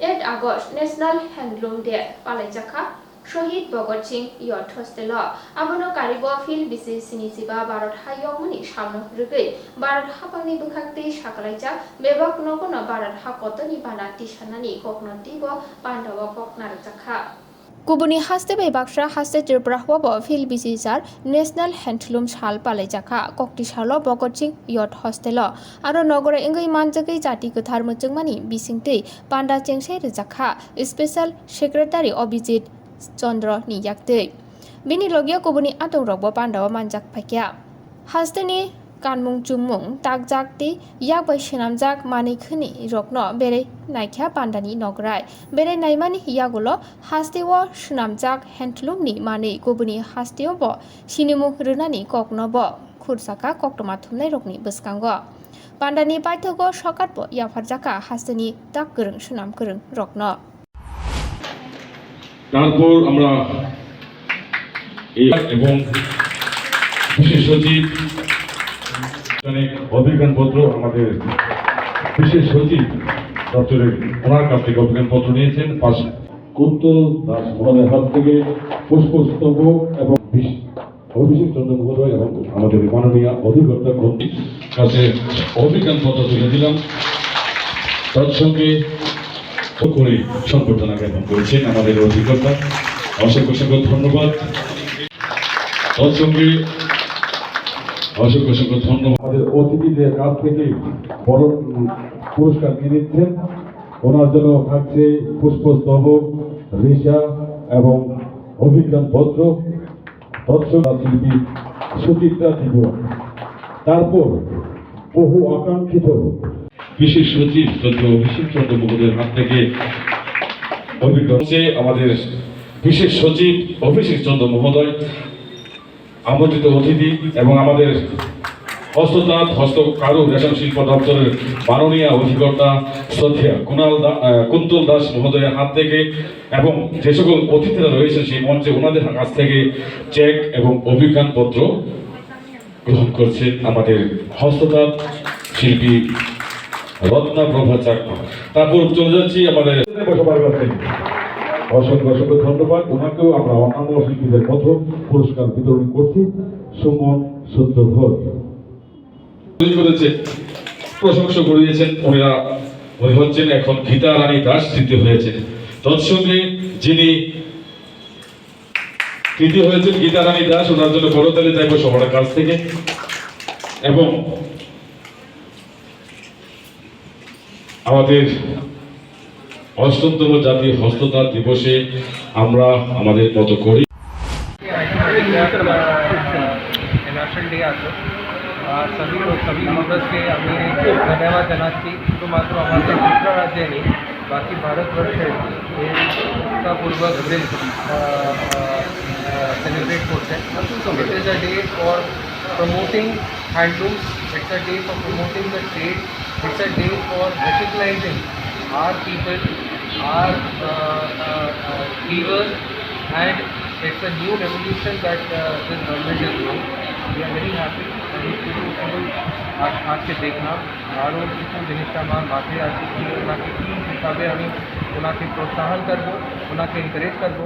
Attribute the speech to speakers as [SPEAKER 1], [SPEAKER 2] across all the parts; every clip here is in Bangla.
[SPEAKER 1] 8 August National Handloom Day Palaijakha Shahid Bhagat Singh Youth Hostel Abono Karibo Phil Bisi Sinisiba Bharat Hayomuni Shalno Rugui Bharat Hapangni Bukhakti Shakalaija Bebak Nogono Bharat Hakotoni Bana Tishanani Kokno Tibo Pandawa Koknarajakha Kubuni haste bai baksha haste tirprahwa fil bisisar National Handloom Shal Palaijakha Kokti Shalo Bhagat Singh Youth Hostel aro nogore ingai manjagai jati kothar muchungmani bisingtei Panda Chengse Rejakha Special Secretary Abhijit Chandra ni yaktei bini logia kubuni atong rokbo Pandawa manjak phakya haste ni kanmung chumung takjakti yakbai shenamjak manikhni rokno bere naikha pandani nograi bere naimani yagulo hasteo shenamjak handloom ni mani kubuni hasteo bo sinimu runani kokno bo khursaka koktoma thumnai rokni bwskango pandani paithogo sokat bo yafarjaka hasteni tak goreng sunam goreng rokno
[SPEAKER 2] তারপর আমরা এবং বিশেষ সচিব অভিজ্ঞানপত্র আমাদের বিশেষ সচিব দপ্তরের ওনার কাছ থেকে অভিজ্ঞানপত্র নিয়েছেন কুন্তল দাস মহোদয়ের হাত থেকে পুষ্পস্তবক এবং অভিষেক চন্দ্র মহোদয় এবং আমাদের মাননীয় অধিকর্তা কর্তৃক কাছে অভিজ্ঞানপত্র তুলে দিলাম তৎসঙ্গে করে সম্বর্ধনা জ্ঞাপন করেছেন আমাদের অধিকর্তা অসংখ্য অসংখ্য ধন্যবাদ তৎসঙ্গে অসংখ্য অসংখ্য ধন্যবাদ আমাদের অতিথিদের কাছ থেকে বড় পুরস্কার নিয়ে নিচ্ছেন ওনার জন্য থাকছে পুষ্পস্তবক রিসা এবং অভিজ্ঞানপত্র তৎসঙ্গে শিল্পী সুচিত্রা ত্রিপুরা তারপর বহু আকাঙ্ক্ষিত বিশেষ সচিব অভিষেক চন্দ্র মহোদয়ের হাত থেকে আমাদের বিশেষ সচিব অভিষেক চন্দ্র মহোদয় আমন্ত্রিত অতিথি এবং আমাদের হস্ততাঁত হস্তকারু রেশম শিল্প দপ্তরের মাননীয় অধিকর্তা শ্রদ্ধেয় কুন্তল দাস মহোদয়ের হাত থেকে এবং যে সকল অতিথিরা রয়েছেন সেই মঞ্চে ওনাদের কাছ থেকে চেক এবং অভিজ্ঞানপত্র গ্রহণ করছেন আমাদের হস্ততাঁত শিল্পী রত্না প্রভা চাকমা তারপর চলে যাচ্ছি আমাদের সবার কাছে অসংখ্য অসংখ্য ধন্যবাদ ওনাকেও আমরা অন্যান্য শিল্পীদের মতো পুরস্কার বিতরণ করছি সুমন সূত্রধর করেছে প্রশংসা করিয়েছেন উনি হচ্ছেন এখন গীতা রানী দাস তৃতীয় হয়েছেন তৎসঙ্গে যিনি তৃতীয় হয়েছেন গীতা রানী দাস ওনার জন্য বড় তালি চাইবো সবার কাছ থেকে এবং আমাদের অষ্টমতম জাতীয় হস্ততাঁত দিবসে আমরা আমাদের মতো করি
[SPEAKER 3] सभी मेंबर्स के हमें धन्यवाद देना चाहिए तो मात्र हमारे दूसरा राज्य नहीं बाकी भारतवर्ष का पूर्वक दिन सेलिब्रेट करते हैं it is a day for promoting handlooms it's a day for promoting the trade it's a day for recognising our people, our weavers, and it's a new revolution that this government is doing. We are very happy and आज के देखना आरो কিছু জিনিস আমার মাথায় আছে কি ওনাকে কি হিসাবে আমি ওনাকে প্রোৎসাহন করব ওনাকে এনকারেজ করব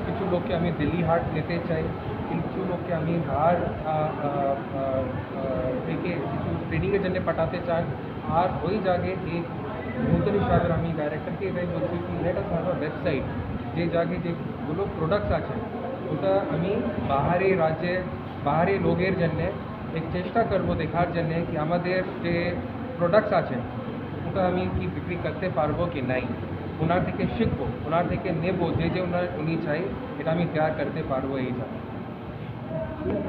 [SPEAKER 3] কিছু লোককে আমি দিল্লি হাট নিতে চাই কিছু লোককে আমি ধার থেকে কিছু ট্রেনিংয়ের জন্য পাঠাতে চাই আর ওই জায়গায় एक নতুন হিসাবে আমি ডাইরেক্টরকে এটাই বলছি কি let us have a website যে জায়গায় যেগুলো প্রোডাক্টস আছে ওটা আমি বাহারি রাজ্যে বাহারি লোকের জন্য এক চেষ্টা করবো দেখার জন্য কি আমাদের যে প্রোডাক্টস আছে ওটা আমি কি বিক্রি করতে পারবো কি নাই ওনার থেকে শিখবো ওনার থেকে নেবো যে উনি চাই এটা আমি তৈরি করতে পারবো এই জায়গায়